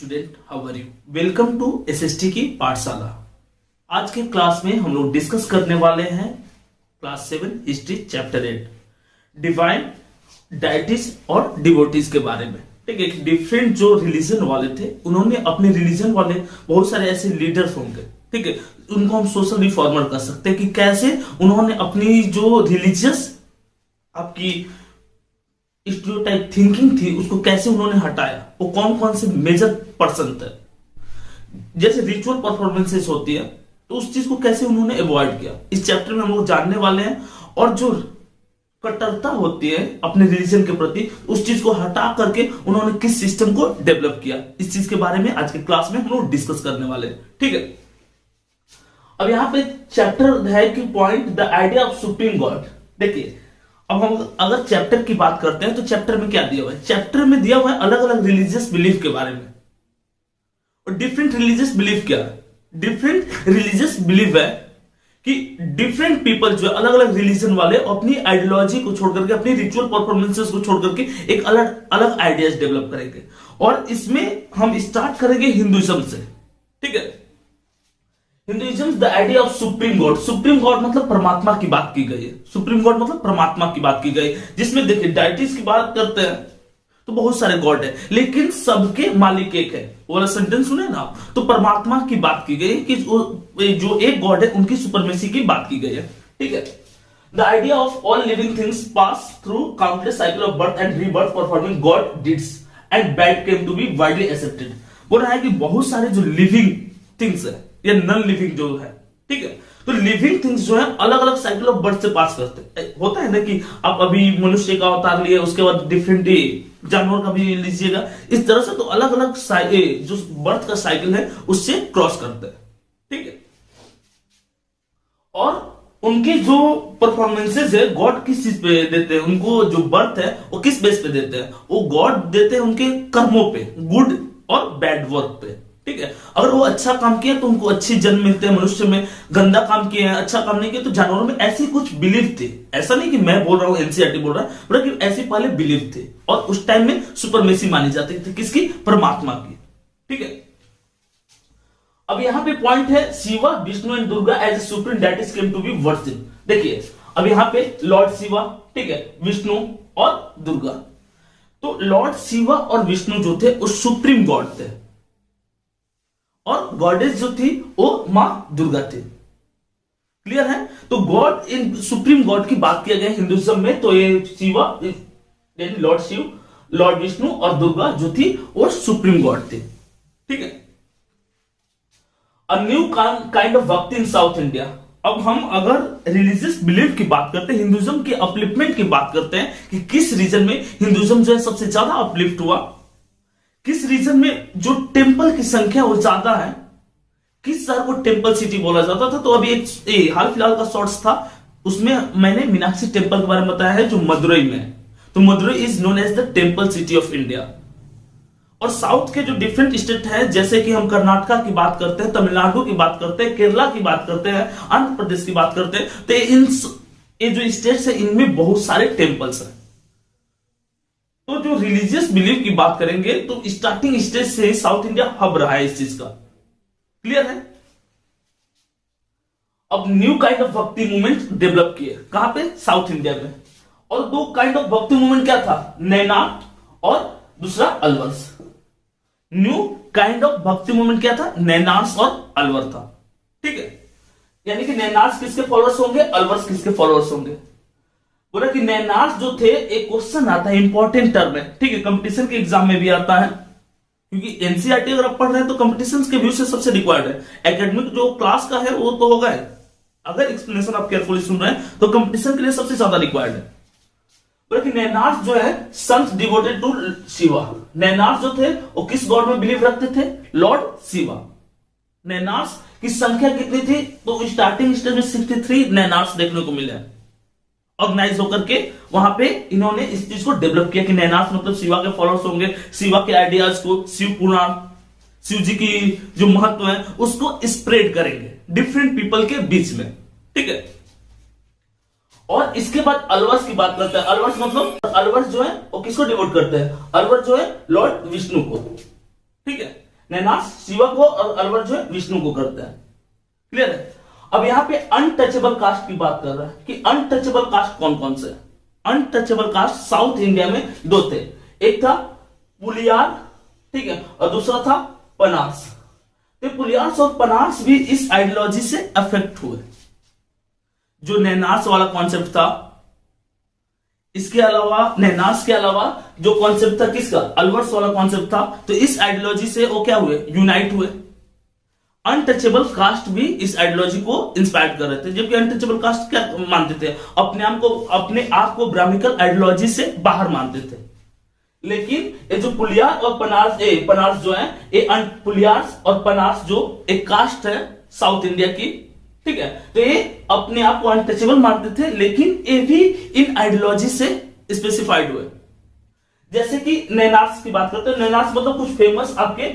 Student, how are you? Welcome to SST की पाठशाला। आज के क्लास में हम लोग डिस्कस करने वाले हैं क्लास 7 हिस्ट्री चैप्टर 8 डिवाइन डाइटिस और डिवोटीज के बारे में। ठीक है, डिफरेंट जो रिलीजन वाले थे उन्होंने अपने रिलीजन वाले बहुत सारे ऐसे लीडर्स होंगे, ठीक है, उनको हम सोशल रिफॉर्मर कर सकते हैं कि कैसे उन्होंने अपनी जो रिलीजियस आपकी स्टीरियोटाइप थिंकिंग थी उसको कैसे उन्होंने हटाया, वो कौन कौन से मेजर पर्सन थे। जैसे रिचुअल परफॉर्मेंसेस होती है तो उस चीज को कैसे उन्होंने अवॉइड किया, इस चैप्टर में हम लोग जानने वाले हैं। और जो कट्टरता होती है अपने रिलीजन के प्रति, उस चीज को हटा करके उन्होंने किस सिस्टम को डेवलप किया, इस चीज के बारे में आज के क्लास में हम लोग डिस्कस करने वाले हैं। ठीक है, अब यहां पे चैप्टर है कि point the idea of supreme God. देखिए, अब हम अगर चैप्टर की बात करते हैं तो चैप्टर में क्या दिया हुआ है? चैप्टर में दिया हुआ है अलग अलग रिलीजियस बिलीफ के बारे में। और डिफरेंट रिलीजियस बिलीफ क्या है? डिफरेंट रिलीजियस बिलीफ है कि डिफरेंट पीपल जो अलग अलग रिलीजन वाले अपनी आइडियोलॉजी को छोड़ करके, अपनी रिचुअल परफॉर्मेंसेस को छोड़ करके एक अलग अलग आइडियाज डेवलप करेंगे। और इसमें हम स्टार्ट करेंगे हिंदुइज्म से। ठीक है, Hinduism the idea of supreme God. Supreme God मतलब परमात्मा की बात की गई है। सुप्रीम गॉड मतलब परमात्मा की बात की गई, जिसमें देखिए डाइटिस की बात करते हैं तो बहुत सारे गॉड है, लेकिन सबके मालिक एक है। वो वाला सेंटेंस सुने ना, तो परमात्मा की बात की गई कि जो एक गॉड है उनकी सुपरमेसी की बात की गई है। ठीक है, the idea of all living things pass through countless cycle of birth and rebirth performing good deeds and bad came to be widely accepted. बोल रहा है कि बहुत सारे जो लिविंग थिंग्स है या नॉन लिविंग जो है, ठीक है, तो लिविंग थिंग्स जो है अलग अलग साइकिल ऑफ बर्थ से पास करते हैं। होता है ना कि आप अभी मनुष्य का अवतार लिए, उसके बाद डिफरेंट जानवर का भी लीजिएगा, इस तरह से तो अलग अलग जो बर्थ का साइकिल है उससे क्रॉस करते हैं। ठीक है, और उनकी जो परफॉर्मेंसेस है गॉड किस चीज पे देते हैं, उनको जो बर्थ है वो किस बेस पे देते हैं? वो गॉड देते हैं उनके कर्मों पे, गुड और बैड वर्क पे। ठीक है, अगर वो अच्छा काम किया तो उनको अच्छी जन्म मिलते हैं, मनुष्य में गंदा काम किया है, अच्छा काम नहीं किया तो जानवरों में। ऐसी कुछ बिलीफ थे, ऐसा नहीं कि मैं बोल रहा हूं, एनसीईआरटी बोल रहा है, बल्कि ऐसी पहले बिलीफ थे। और उस टाइम में सुपरमेसी मानी जाती थी, किसकी? परमात्मा की। ठीक है, अब यहां पे पॉइंट है Shiva, Vishnu and Durga as a supreme deities came to be worship. देखिए, अब यहां पे लॉर्ड शिवा, ठीक है, विष्णु और दुर्गा। तो लॉर्ड शिवा और विष्णु जो थे वो सुप्रीम गॉड थे, और गॉडेस जो थी वो मां दुर्गा थी। क्लियर है? तो गॉड, इन सुप्रीम गॉड की बात किया गया हिंदुइज्म में, तो ये शिवा यानी लॉर्ड शिव, लॉर्ड विष्णु और दुर्गा जो थी वो सुप्रीम गॉड थे। ठीक है, अ न्यू काइंड ऑफ भक्ति इन साउथ इंडिया। अब हम अगर रिलीजियस बिलीफ की बात करते हैं, हिंदुइज्म के अपलिफ्टमेंट की बात करते हैं कि किस रीजन में हिंदुइज्म जो है सबसे ज्यादा अपलिफ्ट हुआ, किस रीजन में जो टेंपल की संख्या वो ज्यादा है, किस शहर को टेंपल सिटी बोला जाता था। तो अभी एक हाल फिलहाल का शॉर्ट्स था, उसमें मैंने मीनाक्षी टेंपल के बारे में बताया है जो मदुरई में है। तो Madurai is known as the temple city of India. और साउथ के जो डिफरेंट स्टेट है, जैसे कि हम कर्नाटका की बात करते हैं, तमिलनाडु की बात करते हैं, केरला की बात करते हैं, आंध्र प्रदेश की बात करते हैं, तो ये जो स्टेट्स है इनमें बहुत सारे टेंपल्स हैं। तो जो रिलीजियस बिलीफ की बात करेंगे तो स्टार्टिंग स्टेज से साउथ इंडिया हब रहा है इस चीज का। क्लियर है? अब न्यू काइंड ऑफ भक्ति मूवमेंट डेवलप किए, कहां पे? साउथ इंडिया में। और दो काइंड ऑफ भक्ति मूवमेंट क्या था? नैनाट और दूसरा अलवर्स। न्यू काइंड ऑफ भक्ति मूवमेंट क्या था? नैनार्स और अलवर था। ठीक है, यानी कि नैनार्स किसके फॉलोअर्स होंगे, अलवर्स किसके फॉलोअर्स होंगे। बोला कि नैनार्स जो थे, एक क्वेश्चन आता है इंपॉर्टेंट टर्म है, ठीक है, कंपटीशन के एग्जाम में भी आता है, क्योंकि एनसीईआरटी अगर आप पढ़ रहे हैं तो कंपटीशन के व्यू से सबसे रिक्वायर्ड है। एकेडमिक जो क्लास का है वो तो होगा है, अगर एक्सप्लेनेशन आप केयरफुली सुन रहे हैं तो कंपटीशन के लिए सबसे ज्यादा रिक्वायर्ड है। बोला कि नैनार्स जो है संत डिवोटेड टू शिवा। नैनार्स जो थे वो किस गॉड में बिलीव रखते थे? लॉर्ड शिवा। नैनार्स की संख्या कितनी थी? तो स्टार्टिंग स्टेज में 63 नैनार्स देखने को मिले, ऑर्गेनाइज होकर के वहां पे इन्होंने इस चीज को डेवलप किया कि नैनार्स मतलब शिवा के फॉलोअर्स होंगे, शिवा के आइडियाज को, शिव पुराण, शिव जी की जो महत्व है उसको स्प्रेड करेंगे डिफरेंट पीपल के बीच में। ठीक है, और इसके बाद अलवर्स की बात करते हैं। अलवर्स मतलब अलवर्स जो है वो किसको डिवोट करते हैं? अलवर्स जो है लॉर्ड विष्णु को। ठीक है, नैनार्स शिवा को और अलवर जो है विष्णु को करते हैं। क्लियर है। अब यहां पे अनटचेबल कास्ट की बात कर रहा है कि अनटचेबल कास्ट कौन कौन से। अनटचेबल कास्ट साउथ इंडिया में दो थे, एक था पुलियार, ठीक है, और दूसरा था पनार्स। तो पुलियार्स और पनार्स भी इस आइडियोलॉजी से अफेक्ट हुए, जो नैनार्स वाला कॉन्सेप्ट था। इसके अलावा नैनार्स के अलावा जो कॉन्सेप्ट था किसका, अलवर्स वाला कॉन्सेप्ट था, तो इस आइडियोलॉजी से वो क्या हुए, यूनाइट हुए। अनटचेबल कास्ट भी इस आइडियोलॉजी को इंस्पायर कर रहे थे, जबकि अनटचेबल कास्ट क्या मानते थे, अपने आप को ब्राह्मिकल आइडियोलॉजी से बाहर मानते थे। लेकिन ये जो पुलियार और पनार्स जो है, ये पुलियार्स और पनार्स जो एक कास्ट है साउथ इंडिया की, ठीक है, तो ये अपने आप को अनटचेबल मानते थे, लेकिन ये भी इन आइडियोलॉजी से स्पेसिफाइड हुए। जैसे कि नैनार्स की बात करते हैं, नैनार्स मतलब कुछ फेमस आपके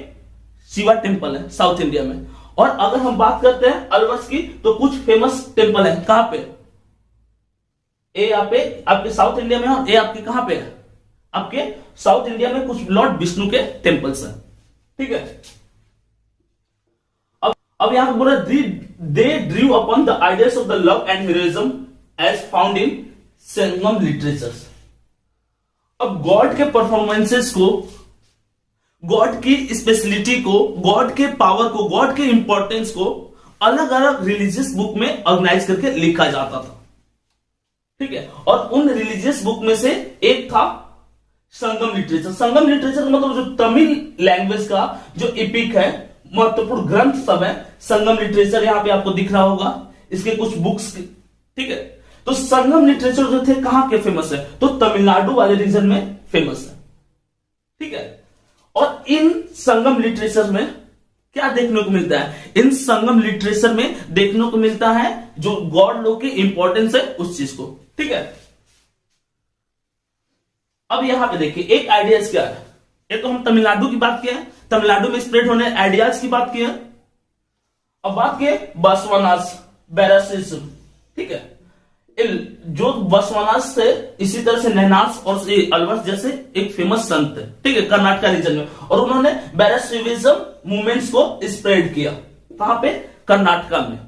शिवा टेम्पल है साउथ इंडिया में। और अगर हम बात करते हैं अलवर्स की, तो कुछ फेमस टेम्पल है, कहां पे, ये यहाँ पे आपके साउथ इंडिया में, और ये आपके कहां पे है, आपके साउथ इंडिया में कुछ लॉर्ड विष्णु के टेम्पल्स हैं, ठीक है। अब यहां पे बोला they drew upon the ideas of the love and heroism as found in Sangam literatures. अब गॉड के परफॉर्मेंसेस को, गॉड की स्पेशलिटी को, गॉड के पावर को, गॉड के इंपॉर्टेंस को अलग अलग रिलीजियस बुक में ऑर्गेनाइज करके लिखा जाता था, ठीक है। और उन रिलीजियस बुक में से एक था संगम लिटरेचर। संगम लिटरेचर मतलब जो तमिल लैंग्वेज का जो एपिक है, महत्वपूर्ण ग्रंथ सब है, संगम लिटरेचर यहां पे आपको दिख रहा होगा, इसके कुछ बुक्स, ठीक है। तो संगम लिटरेचर जो थे कहां के फेमस है, तो तमिलनाडु वाले रीजन में फेमस है, ठीक है। और इन संगम लिटरेचर में क्या देखने को मिलता है, इन संगम लिटरेचर में देखने को मिलता है जो गॉड लोग की इंपॉर्टेंस है उस चीज को, ठीक है। अब यहां पे देखिए एक आइडियाज क्या है, ये तो हम तमिलनाडु की बात किए, तमिलनाडु में स्प्रेड होने आइडियाज की बात किए। अब बात किए बसवानास बैरासिज्म, ठीक है। जो बसवानास थे, इसी तरह से नैनार्स और अलवर्स जैसे एक फेमस संत है, ठीक है, कर्नाटक रीजन में, और उन्होंने बैरासिज्म मूवमेंट्स को स्प्रेड किया। कहां पे, कर्नाटका में।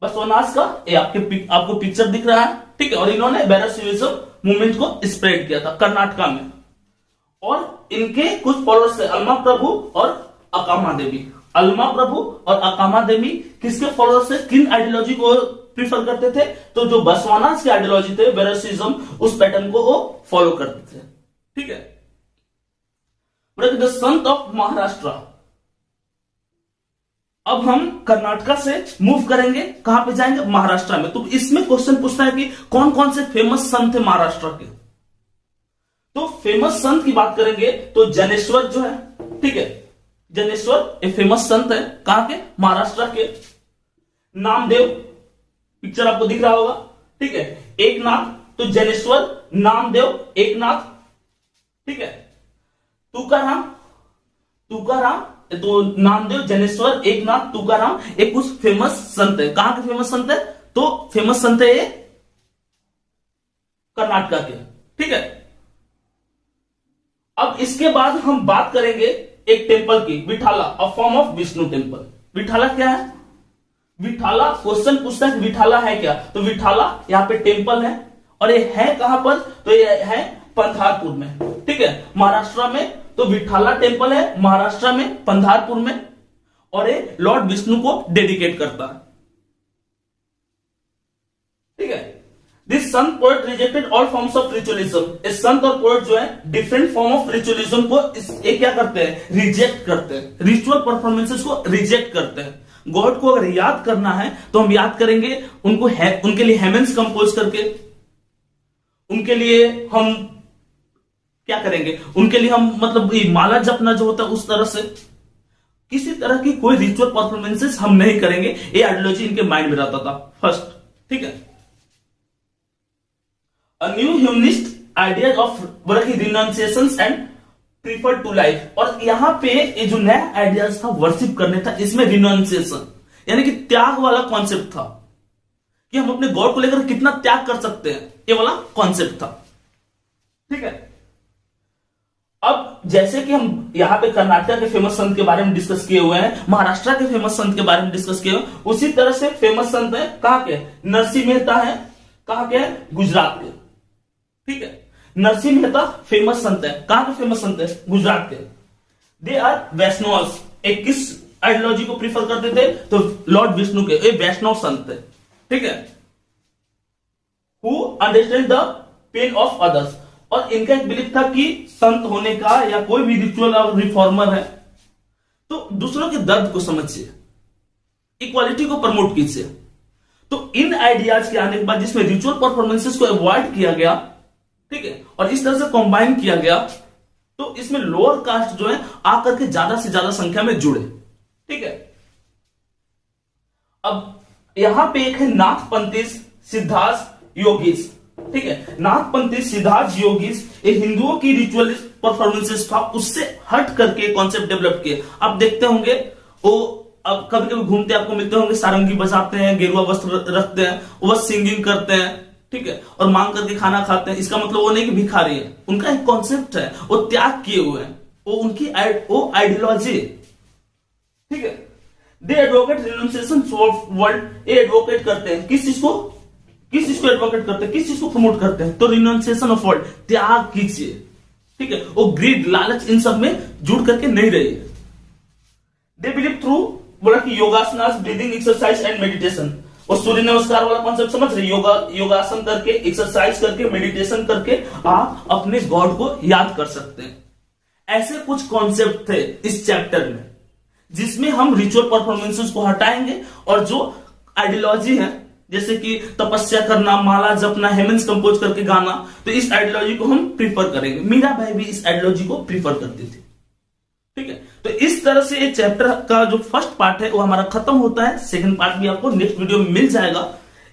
बसवानास का ये आपको पिक्चर दिख रहा है, ठीक है, और इन्होंने बैरासिज्म मूवमेंट को स्प्रेड किया था कर्नाटका में। और इनके कुछ फॉलोअर्स थे, अल्मा प्रभु और अकामा देवी। अल्मा प्रभु और अकामा देवी किसके फॉलोअर्स थे, किन आइडियोलॉजी को प्रीफर करते थे, तो जो बसवानास की आइडियोलॉजी थे, बैरासिज्म, उस पैटर्न को वो फॉलो करते थे, ठीक है। The Sant of Maharashtra. अब हम कर्नाटका से मूव करेंगे, कहां पे जाएंगे, महाराष्ट्र में। तो इसमें क्वेश्चन पूछता है कि कौन कौन से फेमस संत थे महाराष्ट्र के। तो फेमस संत की बात करेंगे तो जनेश्वर जो है, ठीक है, जनेश्वर एक फेमस संत है, कहां के, महाराष्ट्र के। नामदेव, पिक्चर आपको दिख रहा होगा, ठीक है। एकनाथ, तो जनेश्वर, नामदेव, एकनाथ, ठीक है। तुकाराम, तो नामदेव, जनेश्वर, एकनाथ, तुकाराम, एक कुछ फेमस संत है। कहां के फेमस संत है, तो फेमस संत है ये कर्नाटका के, ठीक है। अब इसके बाद हम बात करेंगे एक टेंपल की, Vithala, a form of Vishnu temple. Vithala क्या है, विठाला क्वेश्चन पूछता है विठाला है क्या, तो विठाला यहाँ पे टेंपल है, और ये है कहां पर, तो ये है पंधारपुर में, ठीक है, महाराष्ट्र में। तो विठाला टेंपल है महाराष्ट्र में, पंधारपुर में, और ये लॉर्ड विष्णु को डेडिकेट करता है, ठीक है। This Sant poet rejected all forms of ritualism. इस संत और पोएट जो है डिफरेंट फॉर्म ऑफ रिचुअलिज्म को ये क्या करते हैं, रिजेक्ट करते हैं, रिचुअल परफॉर्मेंसेस को रिजेक्ट करते हैं। गॉड को अगर याद करना है तो हम याद करेंगे उनको, उनके लिए हेमेंस कंपोज करके, उनके लिए हम क्या करेंगे, उनके लिए हम मतलब माला जपना जो होता है उस तरह से, किसी तरह की कोई रिचुअल परफॉर्मेंसेस हम नहीं करेंगे, ये आइडियोलॉजी इनके माइंड में रहता था फर्स्ट, ठीक है। A new humanist ideas of renunciations and prefer to life। और यहां पे ये जो नया आइडियाज था वर्शिप करने था, इसमें रिनॉन्सिएशन यानी कि त्याग वाला कॉन्सेप्ट था, कि हम अपने गॉड को लेकर कितना त्याग कर सकते हैं, ये वाला कॉन्सेप्ट था, ठीक है। अब जैसे कि हम यहाँ पे कर्नाटक के फेमस संत के बारे में डिस्कस किए हुए हैं, महाराष्ट्र के फेमस संत के बारे में डिस्कस किए हुए, उसी तरह से फेमस संत है कहां के, नरसिंह मेहता है कहां के, गुजरात के। ठीक है, नरसिंह मेहता फेमस संत है, कहां के फेमस संत है, गुजरात के। दे आर वैष्णव। एक किस आइडियोलॉजी को प्रीफर करते थे, तो लॉर्ड विष्णु के, ये वैष्णव संत है। ठीक है, who understand the pain of others. और इनका एक बिलीफ था कि संत होने का या कोई भी रिचुअल और रिफॉर्मर है तो दूसरों के दर्द को समझिए, इक्वालिटी को प्रमोट कीजिए। तो इन आइडियाज के आने के बाद जिसमें रिचुअल परफॉर्मेंसेस को अवॉइड किया गया, ठीक है, और इस तरह से कंबाइन किया गया, तो इसमें लोअर कास्ट जो है आकर के ज्यादा से ज्यादा संख्या में जुड़े। ठीक है, अब यहां पे एक है नाथपंथीज सिद्धार्थ योगीज। ठीक है, नाथपंथी सिद्धार्थ योगीज ये हिंदुओं की रिचुअल परफॉर्मेंसेस था, उससे हट करके कॉन्सेप्ट डेवलप किए। आप देखते होंगे वो अब कभी कभी घूमते आपको मिलते होंगे, सारंगी बजाते हैं, गेरुआ वस्त्र रखते हैं, वो बस सिंगिंग करते हैं। ठीक है, और मांग करके खाना खाते हैं। इसका मतलब वो नहीं कि भिखारी है, उनका एक कॉन्सेप्ट है, वो त्याग किए हुए हैं, वो उनकी वो आइडियोलॉजी। ठीक है, दे एडवोकेट रिनाउंसिएशन वर्ल्ड। ये एडवोकेट करते हैं किस चीज को एडवोकेट करते हैं, किस चीज को प्रमोट करते हैं, तो रिनाउंसिएशन ऑफ वर्ल्ड, त्याग कीजिए। ठीक है, वो ग्रीड लालच इन सब में जुड़ करके नहीं रहिए। दे बिलीव थ्रू, बोला कि yogasanas, breathing exercise and meditation. और सूर्य नमस्कार वाला कॉन्सेप्ट समझ रहे, योगासन करके, एक्सरसाइज करके, मेडिटेशन करके आप अपने गॉड को याद कर सकते हैं। ऐसे कुछ कॉन्सेप्ट थे इस चैप्टर में जिसमें हम रिचुअल परफॉर्मेंसेस को हटाएंगे और जो आइडियोलॉजी है जैसे कि तपस्या करना, माला जपना, हेमेंस कंपोज करके गाना, तो इस आइडियोलॉजी को हम प्रीफर करेंगे। मीरा भाई भी इस आइडियोलॉजी को प्रीफर करती थी। ठीक है, तो इस तरह से ये चैप्टर का जो फर्स्ट पार्ट है वो हमारा खत्म होता है। सेकंड पार्ट भी आपको नेक्स्ट वीडियो में मिल जाएगा।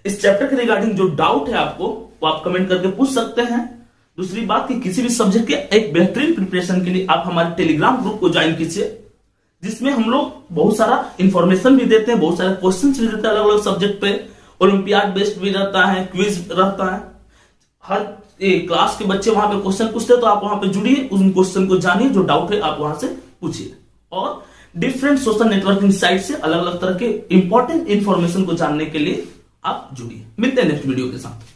इस चैप्टर के रिगार्डिंग जो डाउट है आपको वो आप कमेंट करके पूछ सकते हैं। दूसरी बात कि किसी भी सब्जेक्ट के एक बेहतरीन प्रिपरेशन के लिए आप हमारे टेलीग्राम ग्रुप को ज्वाइन कीजिए, जिसमें हम लोग बहुत सारा इंफॉर्मेशन भी देते हैं, बहुत सारे क्वेश्चन भी देते हैं अलग अलग सब्जेक्ट पे। ओलंपियाड बेस्ड भी रहता है, क्विज रहता है, हर क्लास के बच्चे वहां पे क्वेश्चन पूछते हैं, तो आप वहां पे जुड़िए, उन क्वेश्चन को जानिए, जो डाउट है आप वहां से पूछिए। और डिफरेंट सोशल नेटवर्किंग साइट से अलग अलग तरह के इंपॉर्टेंट इंफॉर्मेशन को जानने के लिए आप जुड़िए। मिलते हैं नेक्स्ट वीडियो के साथ।